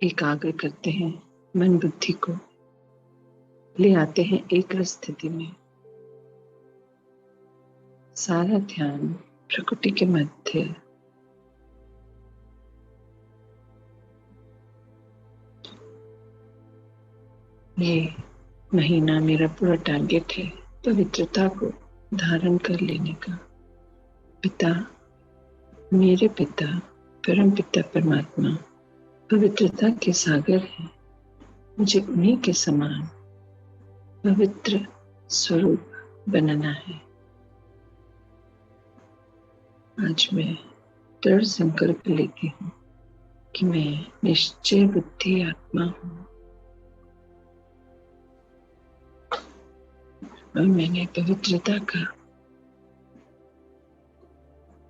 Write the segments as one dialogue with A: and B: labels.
A: एकाग्र करते हैं, मन बुद्धि को ले आते हैं एक स्थिति में। सारा ध्यान प्रकृति के मध्य। ये महीना मेरा पूरा टारगेट है पवित्रता को धारण कर लेने का। पिता, मेरे पिता, परम पिता परमात्मा पवित्रता के सागर हैं। मुझे उन्हीं के समान पवित्र स्वरूप बनाना है। आज मैं दृढ़ संकल्प लेती हूँ कि मैं निश्चय बुद्धि आत्मा हूँ और मैंने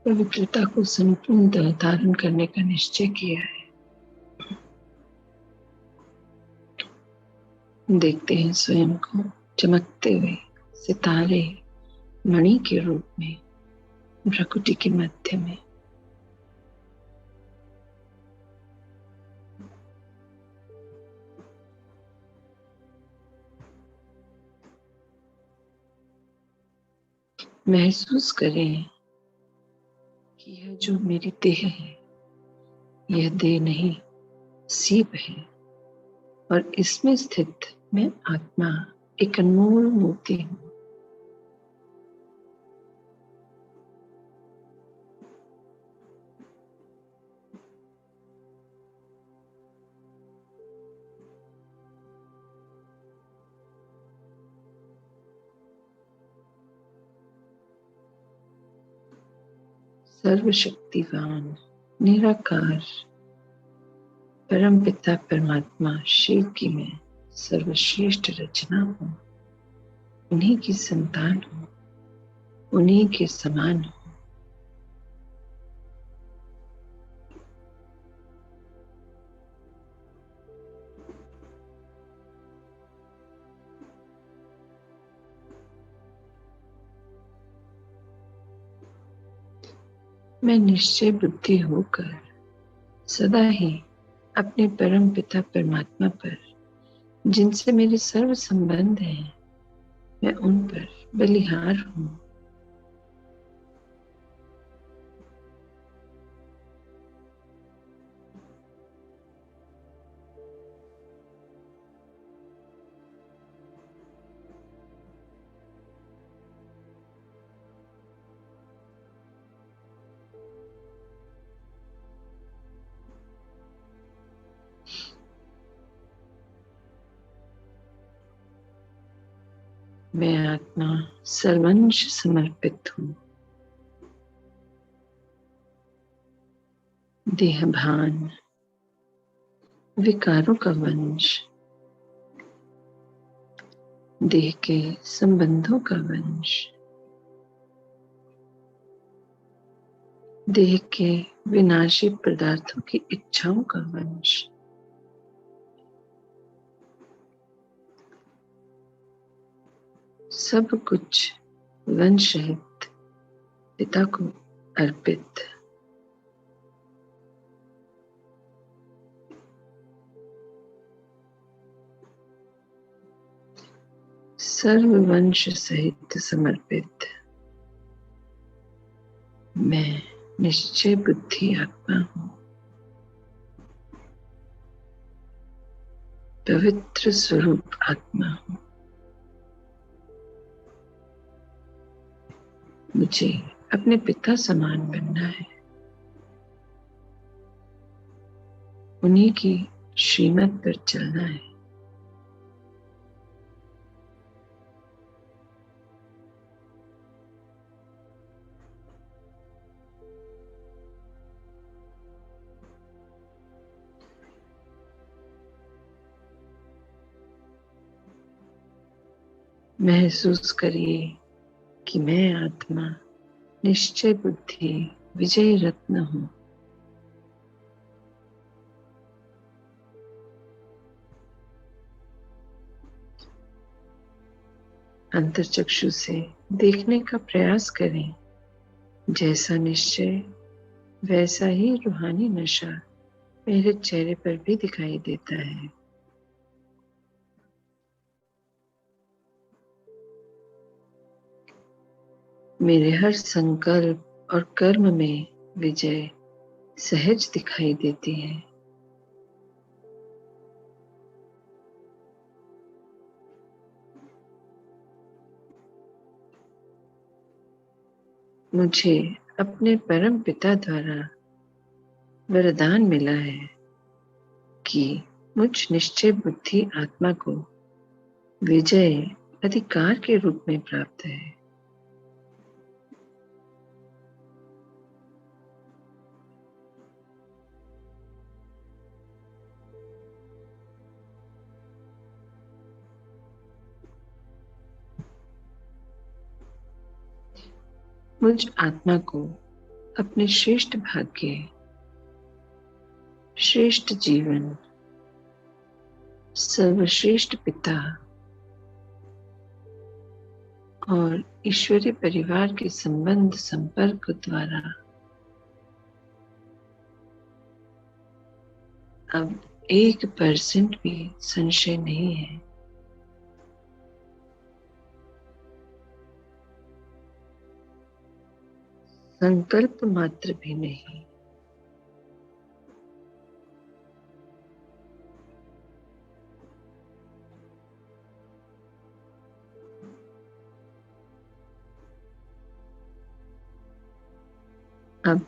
A: पवित्रता को संपूर्ण धारण करने का निश्चय किया है। देखते हैं स्वयं को चमकते हुए सितारे मणि के रूप में प्रकृति के मध्य में। महसूस करें कि यह जो मेरी देह है, यह देह नहीं सीप है और इसमें स्थित मैं आत्मा एक अनमोल मोती हूँ। सर्वशक्तिवान निराकार परम पिता परमात्मा शिव की मैं सर्वश्रेष्ठ रचना हूँ। उन्हीं की संतान हूँ, उन्हीं के समान हूँ। मैं निश्चय बुद्धि होकर सदा ही अपने परम पिता परमात्मा पर, जिनसे मेरे सर्व संबंध हैं, मैं उन पर बलिहार हूँ। मैं आत्मा सर्वंश समर्पित हूँ। देहभान विकारों का वंश, देह के संबंधों का वंश, देह के विनाशी पदार्थों की इच्छाओं का वंश, सब कुछ वंश सहित पिता को अर्पित। सर्व वंश सहित समर्पित। मैं निश्चय बुद्धि आत्मा हूँ, पवित्र स्वरूप आत्मा हूँ। मुझे अपने पिता समान बनना है, उन्हीं की श्रीमत पर चलना है। महसूस करिए कि मैं आत्मा निश्चय बुद्धि विजय रत्न हूँ। अंतर्चक्षु से देखने का प्रयास करें। जैसा निश्चय वैसा ही रूहानी नशा मेरे चेहरे पर भी दिखाई देता है। मेरे हर संकल्प और कर्म में विजय सहज दिखाई देती है। मुझे अपने परम पिता द्वारा वरदान मिला है कि मुझ निश्चय बुद्धि आत्मा को विजय अधिकार के रूप में प्राप्त है। मुझ आत्मा को अपने श्रेष्ठ भाग्य, श्रेष्ठ जीवन, सर्वश्रेष्ठ पिता और ईश्वरीय परिवार के संबंध संपर्क द्वारा अब 1% भी संशय नहीं है। संकल्प मात्र भी नहीं। अब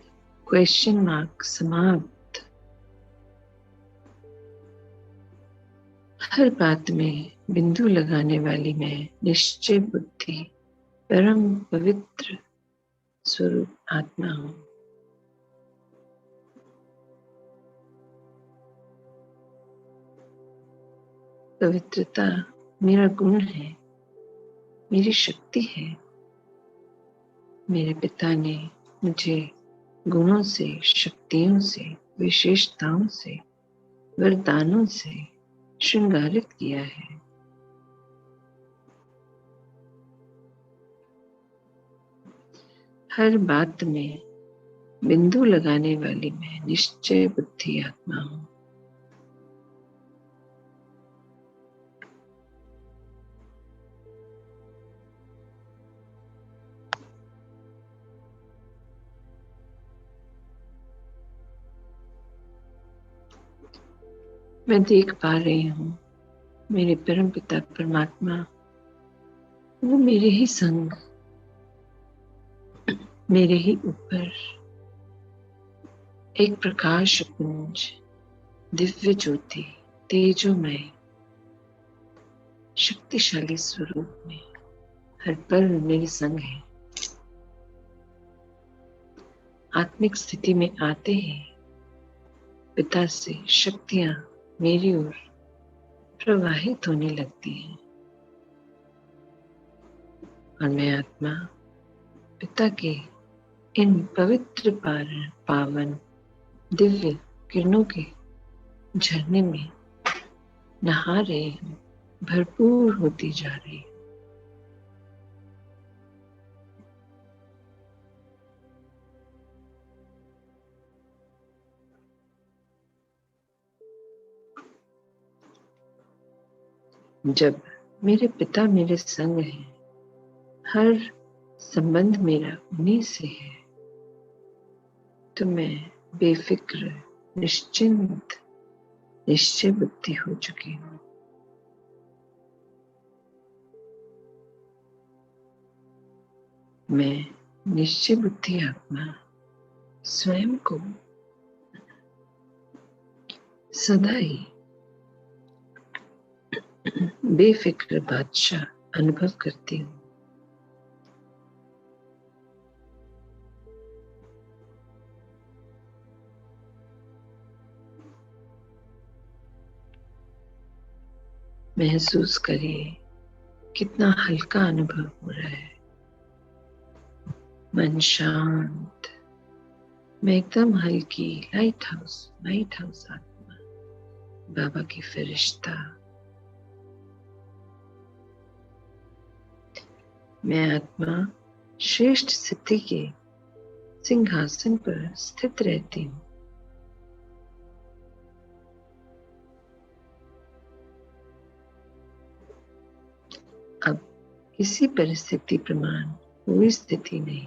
A: क्वेश्चन मार्क समाप्त। हर बात में बिंदु लगाने वाली मैं निश्चय बुद्धि परम पवित्र स्वरूप आत्मा हूँ। पवित्रता मेरा गुण है, मेरी शक्ति है। मेरे पिता ने मुझे गुणों से, शक्तियों से, विशेषताओं से, वरदानों से श्रृंगारित किया है। हर बात में बिंदु लगाने वाली मैं निश्चय बुद्धि आत्मा हूँ। मैं देख पा रही हूँ मेरे परम पिता परमात्मा, वो मेरे ही संग, मेरे ही ऊपर एक प्रकाश पुंज, दिव्य ज्योति, तेजोमय, शक्तिशाली स्वरूप में हर पल मेरे संग है। आत्मिक स्थिति में आते ही पिता से शक्तियां मेरी ओर प्रवाहित होने लगती हैं और मैं आत्मा पिता के इन पवित्र पावन दिव्य किरणों के झरने में नहा रही हूँ, भरपूर होती जा रही हूँ। जब मेरे पिता मेरे संग हैं, हर संबंध मेरा उन्हीं से है, तो मैं बेफिक्र, निश्चिंत, निश्चय बुद्धि हो चुकी हूँ। मैं निश्चय बुद्धि आत्मा स्वयं को सदा ही बेफिक्र बादशाह अनुभव करती हूँ। महसूस करिए कितना हल्का अनुभव हो रहा है। मन शांत, मैं एकदम हल्की, लाइट हाउस आत्मा, बाबा की फरिश्ता। मैं आत्मा श्रेष्ठ सिद्धि के सिंहासन पर स्थित रहती हूँ। किसी परिस्थिति प्रमाण कोई स्थिति नहीं।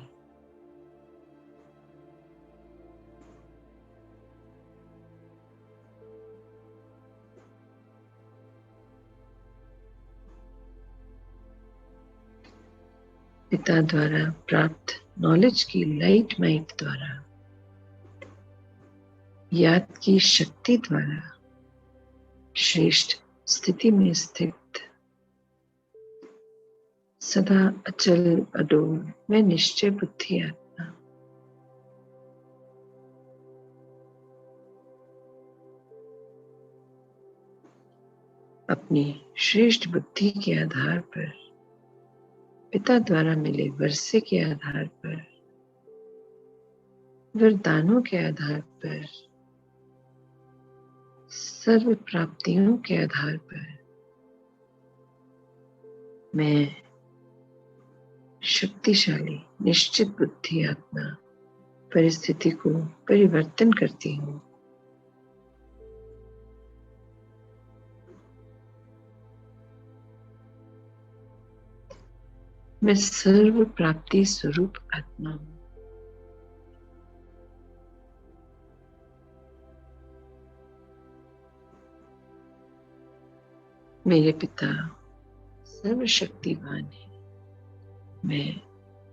A: पिता द्वारा प्राप्त नॉलेज की लाइट माइट द्वारा, याद की शक्ति द्वारा श्रेष्ठ स्थिति में स्थित, सदा अचल अडोल में निश्चय बुद्धि आत्मा, अपनी श्रेष्ठ बुद्धि के आधार पर, पिता द्वारा मिले वर्षे के आधार पर, वरदानों के आधार पर, सर्व प्राप्तियों के आधार पर मैं शक्तिशाली निश्चित बुद्धि आत्मा परिस्थिति को परिवर्तन करती हूँ। मैं सर्व प्राप्ति स्वरूप आत्मा हूँ। मेरे पिता सर्वशक्तिवान है, मैं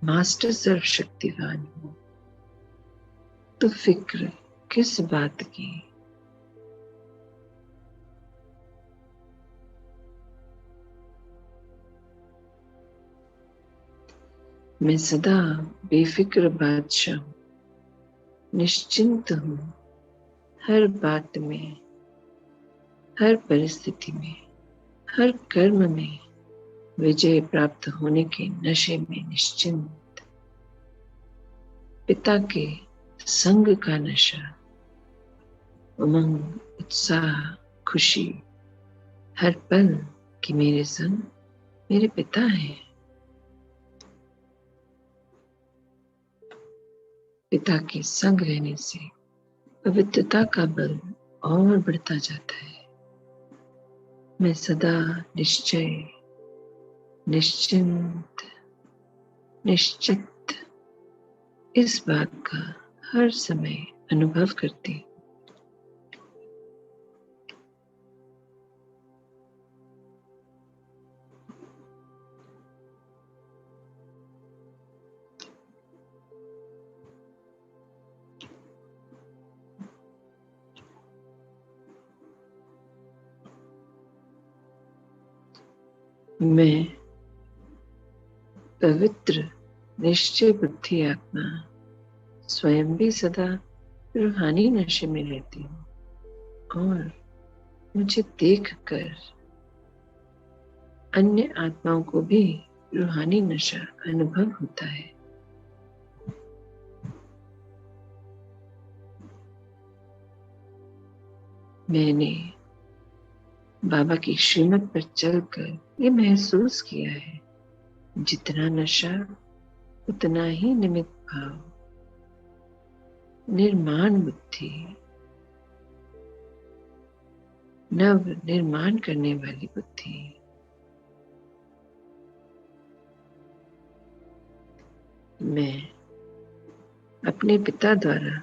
A: मास्टर सर्वशक्तिवान हूँ। तो फिक्र किस बात की? मैं सदा बेफिक्र बादशाह हूँ, निश्चिंत हूँ। हर बात में, हर परिस्थिति में, हर कर्म में विजय प्राप्त होने के नशे में निश्चिंत। पिता के संग का नशा, उमंग, उत्साह, खुशी, हर पल कि मेरे संग मेरे पिता हैं। पिता के संग रहने से पवित्रता का बल और बढ़ता जाता है। मैं सदा निश्चय, निश्चिंत, निश्चित इस बात का हर समय अनुभव करती हूँ। मैं पवित्र निश्चय बुद्धि आत्मा स्वयं भी सदा रूहानी नशे में रहती हूँ और मुझे देखकर अन्य आत्माओं को भी रूहानी नशा अनुभव होता है। मैंने बाबा की श्रीमत पर चलकर ये महसूस किया है, जितना नशा उतना ही निमित्त भाव, निर्माण बुद्धि, नव निर्माण करने वाली बुद्धि। मैं अपने पिता द्वारा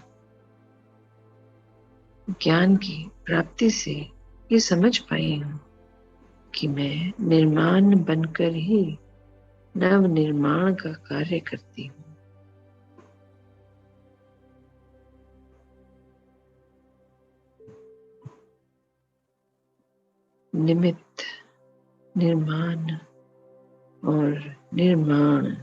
A: ज्ञान की प्राप्ति से ये समझ पाई हूँ कि मैं निर्माण बनकर ही नव निर्माण का कार्य करती हूँ। निमित्त, निर्माण और निर्माण,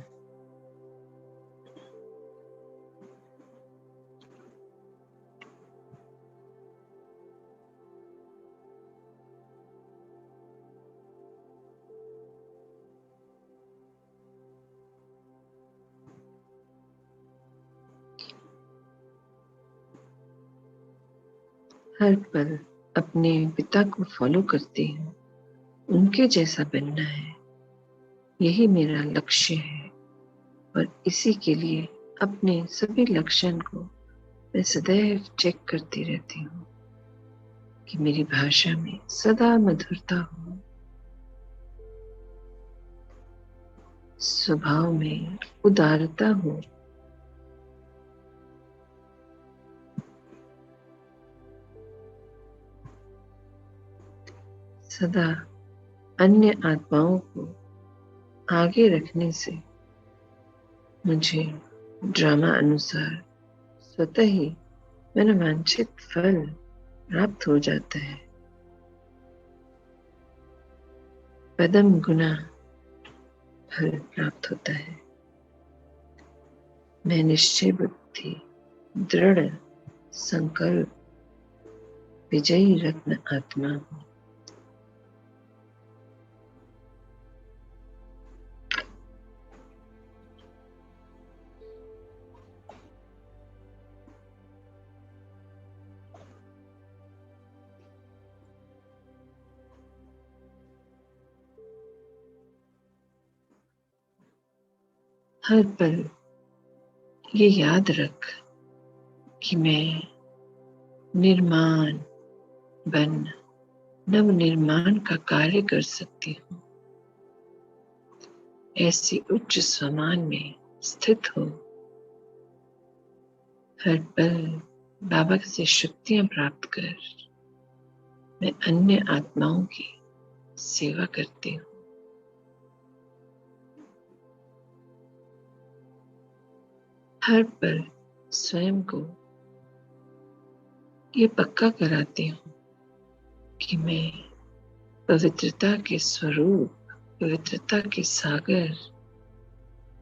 A: हर पल अपने पिता को फॉलो करती हूँ। उनके जैसा बनना है, यही मेरा लक्ष्य है और इसी के लिए अपने सभी लक्षण को मैं सदैव चेक करती रहती हूँ कि मेरी भाषा में सदा मधुरता हो। स्वभाव में उदारता हो, सदा अन्य आत्माओं को आगे रखने से मुझे ड्रामा अनुसार स्वतः ही मनोवांछित फल प्राप्त हो जाता है। पदम गुना फल प्राप्त होता है। मैं निश्चय बुद्धि, दृढ़ संकल्प, विजयी रत्न आत्मा हूँ। हर पल ये याद रख कि मैं निर्माण बन नव निर्माण का कार्य कर सकती हूँ। ऐसी उच्च स्वमान में स्थित हो। हर पल बाबा से शक्तियां प्राप्त कर मैं अन्य आत्माओं की सेवा करती हूँ। हर पल स्वयं को ये पक्का कराती हूँ कि मैं पवित्रता के स्वरूप, पवित्रता के सागर,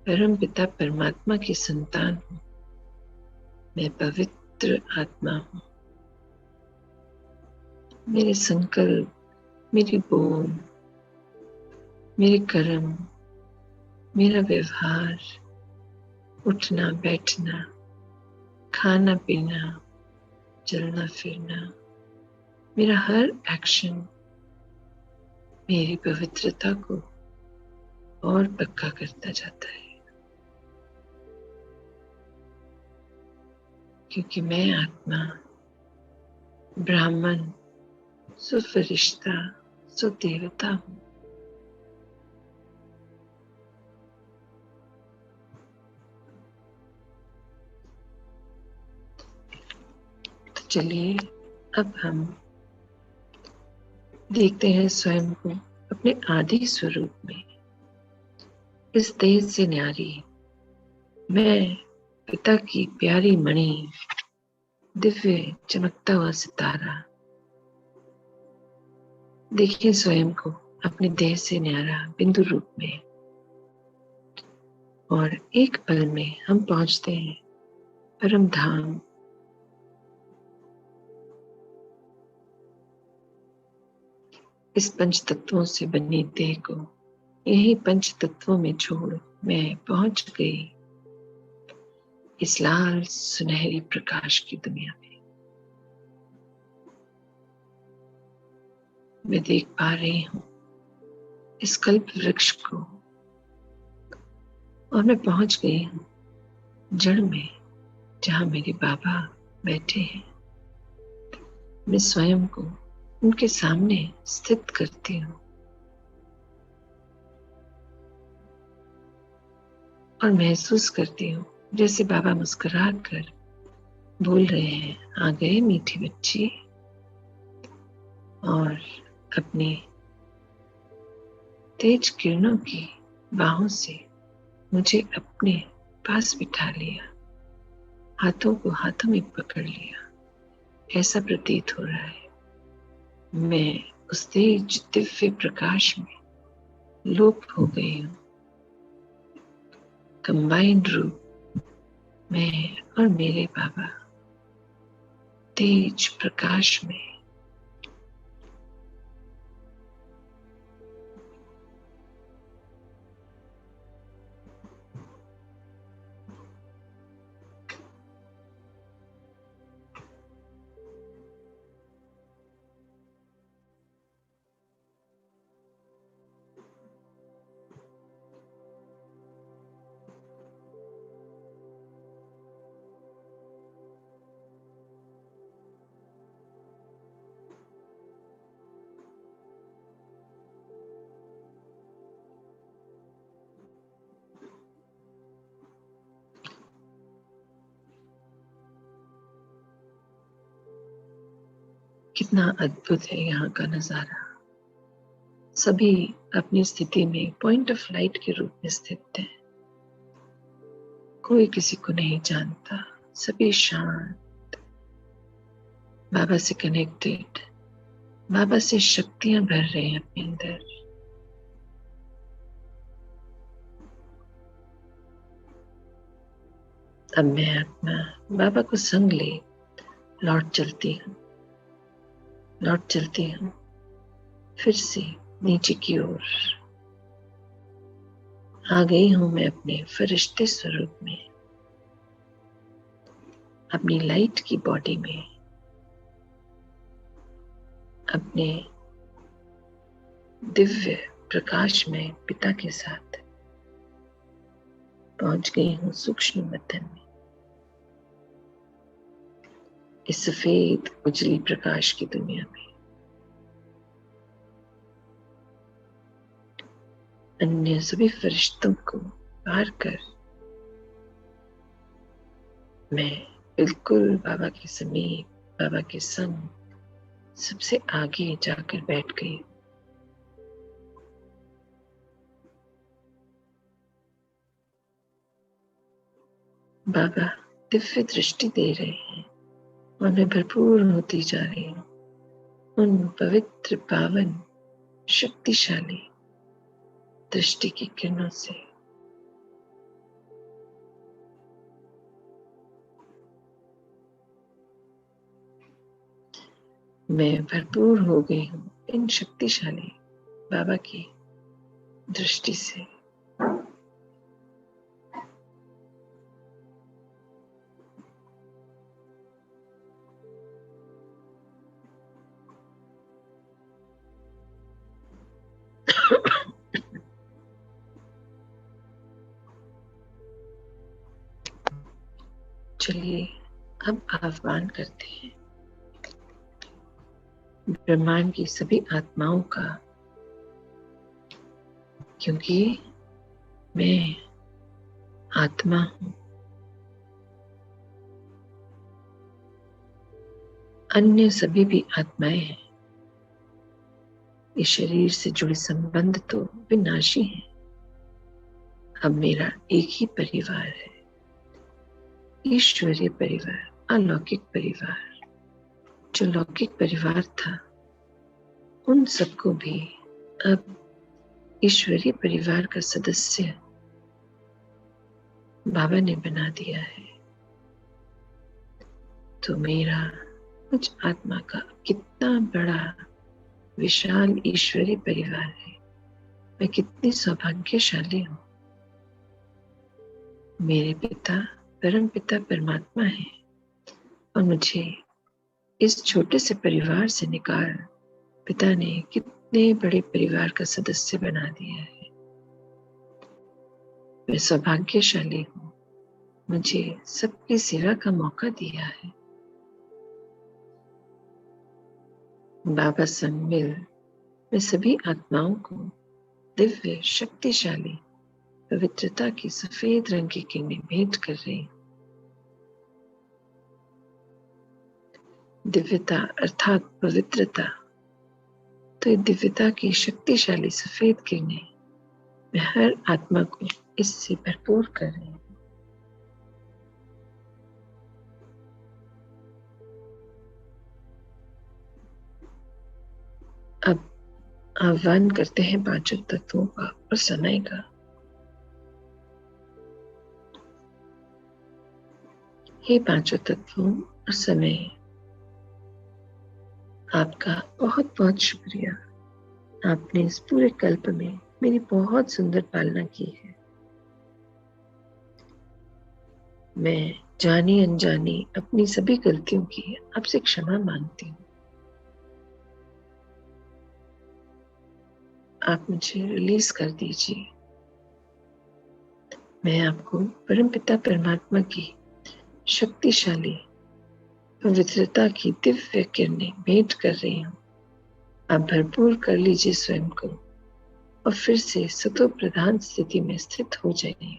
A: परम पिता परमात्मा की संतान हूँ। मैं पवित्र आत्मा हूँ। मेरे संकल्प, मेरी बोल, मेरे कर्म, मेरा व्यवहार, उठना बैठना, खाना पीना, चलना फिरना, मेरा हर एक्शन मेरी पवित्रता को और पक्का करता जाता है। क्योंकि मैं आत्मा, ब्राह्मण, सुफरिश्ता, सुदेवता हूँ। तो चलिए अब हम देखते हैं स्वयं को अपने आदि स्वरूप में। इस तेज से न्यारी मैं पिता की प्यारी मणि, दिव्य चमकता हुआ सितारा। देखिए स्वयं को अपने देह से न्यारा बिंदु रूप में, और एक पल में हम पहुंचते हैं परम धाम। इस पंच तत्वों से बनी देह को यही पंच तत्वों में छोड़ मैं पहुंच गई इस लाल सुनहरी प्रकाश की दुनिया में। मैं देख पा रही हूँ इस कल्प वृक्ष को, और मैं पहुंच गई हूँ जड़ में, जहां मेरे बाबा बैठे हैं। मैं स्वयं को उनके सामने स्थित करती हूँ और महसूस करती हूँ जैसे बाबा मुस्कुरा कर बोल रहे हैं, आ गए मीठी बच्ची, और अपनी तेज किरणों की बाहों से मुझे अपने पास बिठा लिया, हाथों को हाथों में पकड़ लिया। ऐसा प्रतीत हो रहा है मैं उस तेज दिव्य प्रकाश में लोप हो गई हूँ। कंबाइंड रूप मैं और मेरे बाबा तेज प्रकाश में। कितना अद्भुत है यहाँ का नजारा। सभी अपनी स्थिति में पॉइंट ऑफ लाइट के रूप में स्थित हैं। कोई किसी को नहीं जानता, सभी शांत, बाबा से कनेक्टेड, बाबा से शक्तियां भर रहे हैं अपने अंदर। अब मैं अपना बाबा को संग ले लौट चलती हूँ फिर से नीचे की ओर। आ गई हूं मैं अपने फरिश्ते स्वरूप में, अपनी लाइट की बॉडी में, अपने दिव्य प्रकाश में पिता के साथ पहुंच गई हूं सूक्ष्म बदन में। इस सफेद उजली प्रकाश की दुनिया में अन्य सभी फरिश्तों को पार कर मैं बिल्कुल बाबा के समीप, बाबा के संग सबसे आगे जाकर बैठ गई। बाबा दिव्य दृष्टि दे रहे हैं और मैं भरपूर होती जा रही हूँ उन पवित्र, पावन, शक्तिशाली दृष्टि की किरणों से। मैं भरपूर हो गई हूँ इन शक्तिशाली बाबा की दृष्टि से। चलिए अब आह्वान करते हैं ब्रह्मांड की सभी आत्माओं का, क्योंकि मैं आत्मा हूं। अन्य सभी भी आत्माएं हैं। इस शरीर से जुड़े संबंध तो विनाशी हैं। अब मेरा एक ही परिवार है, ईश्वरीय परिवार, अलौकिक परिवार। जो लौकिक परिवार था उन सबको भी अब ईश्वरीय परिवार का सदस्य बाबा ने बना दिया है। तो मेरा कुछ आत्मा का कितना बड़ा विशाल ईश्वरीय परिवार है। मैं कितनी सौभाग्यशाली हूँ। मेरे पिता परम पिता परमात्मा है और मुझे इस छोटे से परिवार से निकाल पिता ने कितने बड़े परिवार का सदस्य बना दिया है। मैं सौभाग्यशाली हूँ, मुझे सबकी सेवा का मौका दिया है। बाबा संग मिल मैं सभी आत्माओं को दिव्य शक्तिशाली पवित्रता की सफेद रंग की किरणें भेंट कर रही हूँ। दिव्यता अर्थात पवित्रता, तो ये दिव्यता की शक्तिशाली सफेद किरणें मैं हर आत्मा को इससे भरपूर कर रही हूँ। अब आह्वान करते हैं पांचों तत्वों का और समय का। हे पांचों तत्वों और समय, आपका बहुत बहुत शुक्रिया। आपने इस पूरे कल्प में मेरी बहुत सुंदर पालना की है। मैं जानी अनजानी अपनी सभी गलतियों की आपसे क्षमा मांगती हूँ। आप मुझे रिलीज कर दीजिए। मैं आपको परमपिता परमात्मा की शक्तिशाली पवित्रता की दिव्य किरणें भेंट कर रही हूँ। आप भरपूर कर लीजिए स्वयं को और फिर से सतो प्रधान स्थिति में स्थित हो जाइए।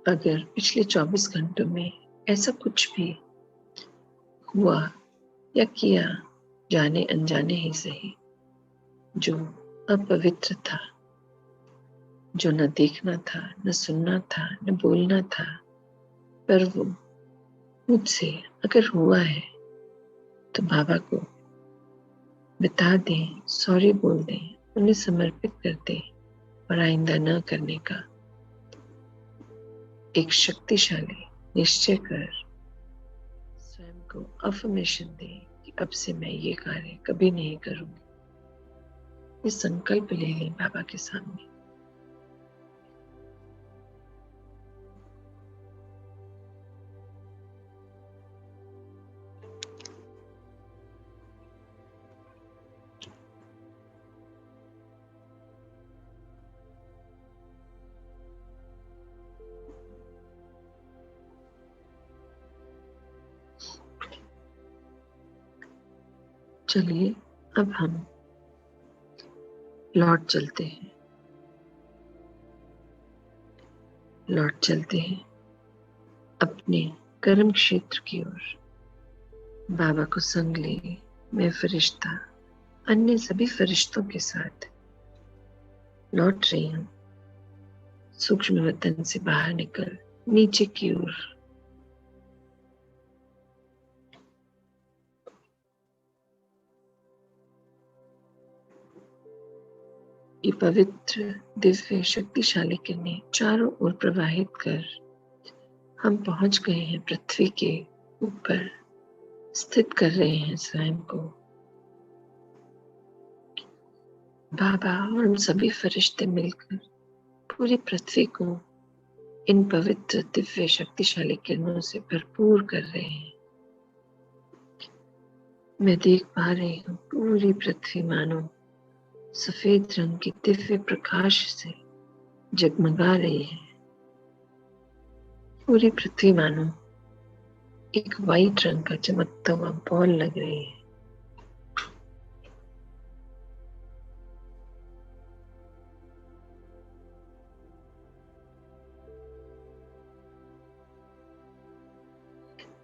A: अगर पिछले 24 घंटों में ऐसा कुछ भी हुआ या किया, जाने अनजाने ही सही, जो अपवित्र था, जो न देखना था, न सुनना था, न बोलना था, पर वो मुझसे अगर हुआ है तो बाबा को बता दें, सॉरी बोल दें, उन्हें समर्पित कर दें और आइंदा न करने का एक शक्तिशाली निश्चय कर स्वयं को अफर्मेशन दें कि अब से मैं ये कार्य कभी नहीं करूंगी। ये संकल्प ले लें बाबा के सामने। चलिए अब हम लौट चलते हैं अपने कर्म क्षेत्र की ओर। बाबा को संग ले मैं फरिश्ता अन्य सभी फरिश्तों के साथ लौट रही हूँ, सूक्ष्म वतन से बाहर निकल नीचे की ओर। ये पवित्र दिव्य शक्तिशाली किरणें चारों ओर प्रवाहित कर हम पहुंच गए हैं पृथ्वी के ऊपर, स्थित कर रहे हैं स्वयं को। बाबा और हम सभी फरिश्ते मिलकर पूरी पृथ्वी को इन पवित्र दिव्य शक्तिशाली किरणों से भरपूर कर रहे हैं। मैं देख पा रही हूँ पूरी पृथ्वी मानो सफेद रंग के दिव्य प्रकाश से जगमगा रही है। पूरी पृथ्वी मानो एक वाइट रंग का चमकता हुआ बॉल लग रही है।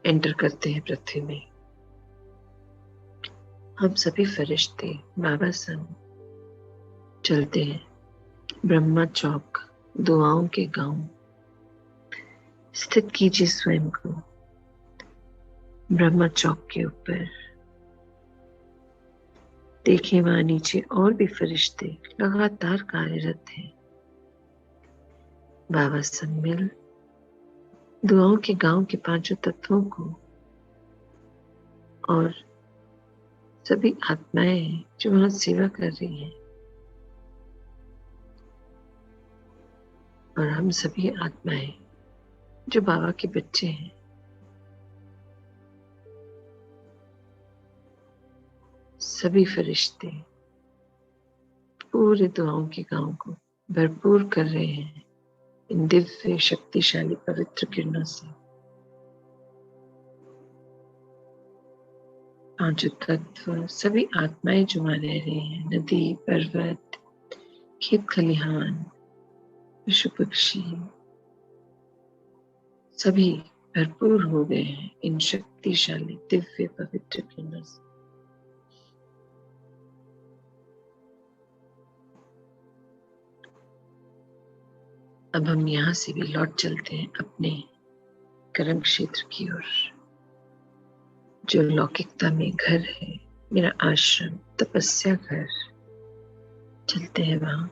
A: एंटर करते हैं पृथ्वी में हम सभी फरिश्ते बाबा संग चलते हैं। ब्रह्मा चौक दुआओं के गांव स्थित कीजिए स्वयं को। ब्रह्मा चौक के ऊपर देखिए, वहां नीचे और भी फरिश्ते लगातार कार्यरत हैं। बाबा संग मिल दुआओं के गांव के पांचों तत्वों को और सभी आत्माएं जो वहां सेवा कर रही हैं, और हम सभी आत्माएं जो बाबा के बच्चे हैं, सभी फरिश्ते पूरे दुआओं के गांव को भरपूर कर रहे हैं इन दिव्य शक्तिशाली पवित्र किरणों से। पांचों तत्व सभी आत्माएं जो वहां रह रही हैं, नदी, पर्वत, खेत खलिहान, पशु पक्षी, सभी भरपूर हो गए हैं इन शक्तिशाली दिव्य पवित्र किरणों से। अब हम यहां से भी लौट चलते हैं अपने कर्म क्षेत्र की ओर, जो लौकिकता में घर है, मेरा आश्रम, तपस्या घर। चलते हैं वहां।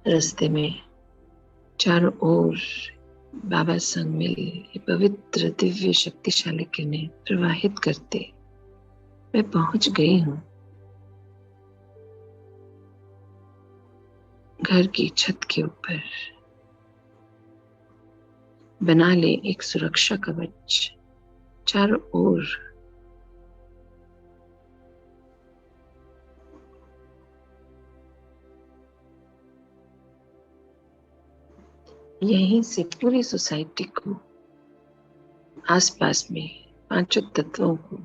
A: रास्ते में चारों ओर बाबा संग मिल ये पवित्र दिव्य शक्तिशाली किरणें प्रवाहित करते मैं पहुंच गई हूं घर की छत के ऊपर। बना ले एक सुरक्षा कवच चारों ओर। यहीं से पूरी सोसाइटी को, आसपास में पांचों तत्वों को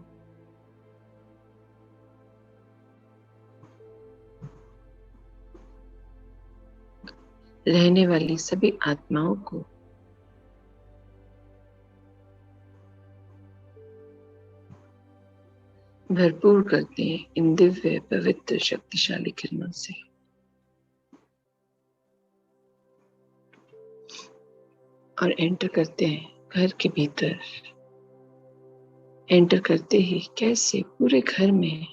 A: रहने वाली सभी आत्माओं को भरपूर करते हैं इन दिव्य पवित्र शक्तिशाली किरणों से। और एंटर करते हैं घर के भीतर। एंटर करते ही कैसे पूरे घर में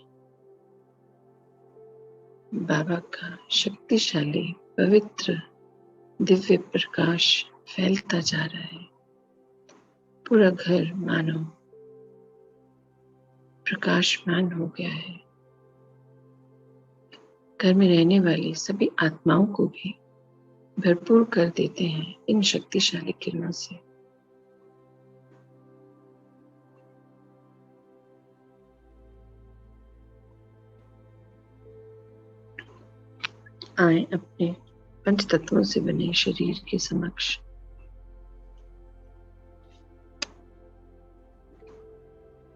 A: बाबा का शक्तिशाली पवित्र दिव्य प्रकाश फैलता जा रहा है। पूरा घर मानो प्रकाशमान हो गया है। घर में रहने वाली सभी आत्माओं को भी भरपूर कर देते हैं इन शक्तिशाली किरणों से। आए अपने पंच तत्वों से बने शरीर के समक्ष।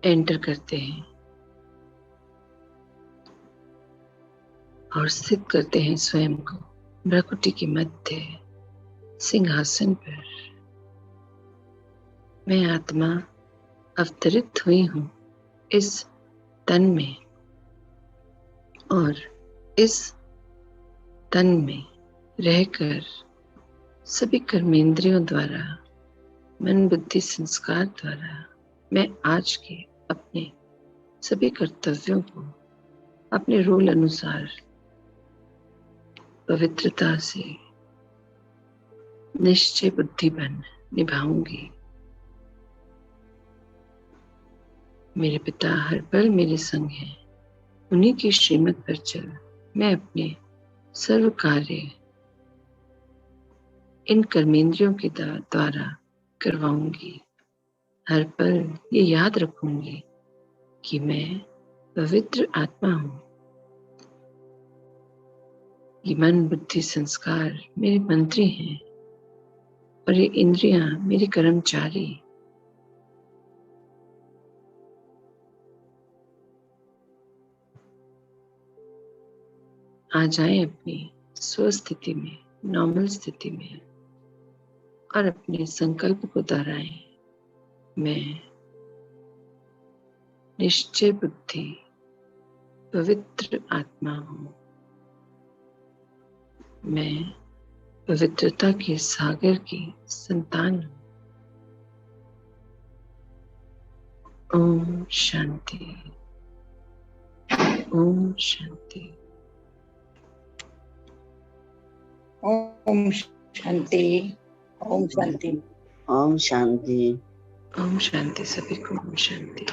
A: एंटर करते हैं और स्थित करते हैं स्वयं को भ्रकुटी के मध्य सिंहासन पर। मैं आत्मा अवतरित हुई हूं इस तन में, और इस तन में रहकर सभी कर्मेंद्रियों द्वारा, मन बुद्धि संस्कार द्वारा मैं आज के अपने सभी कर्तव्यों को अपने रोल अनुसार पवित्रता से निश्चय बुद्धि बन निभाऊंगी। मेरे पिता हर पल मेरे संग हैं। उन्हीं की श्रीमत पर चल मैं अपने सर्व कार्य इन कर्मेंद्रियों के द्वारा करवाऊंगी। हर पल ये याद रखूंगी कि मैं पवित्र आत्मा हूं। ये मन बुद्धि संस्कार मेरे मंत्री हैं और ये इंद्रियां मेरी कर्मचारी। आ जाएं अपनी स्वस्थिति में, नॉर्मल स्थिति में, और अपने संकल्प को दोहराएं। मैं निश्चय बुद्धि पवित्र आत्मा हूं। मैं पवित्रता के सागर की संतान हूं। ओम शांति, ओम शांति,
B: ओम शांति, ओम शांति,
C: ओम शांति,
A: ओम शांति। सभी को ओम शांति।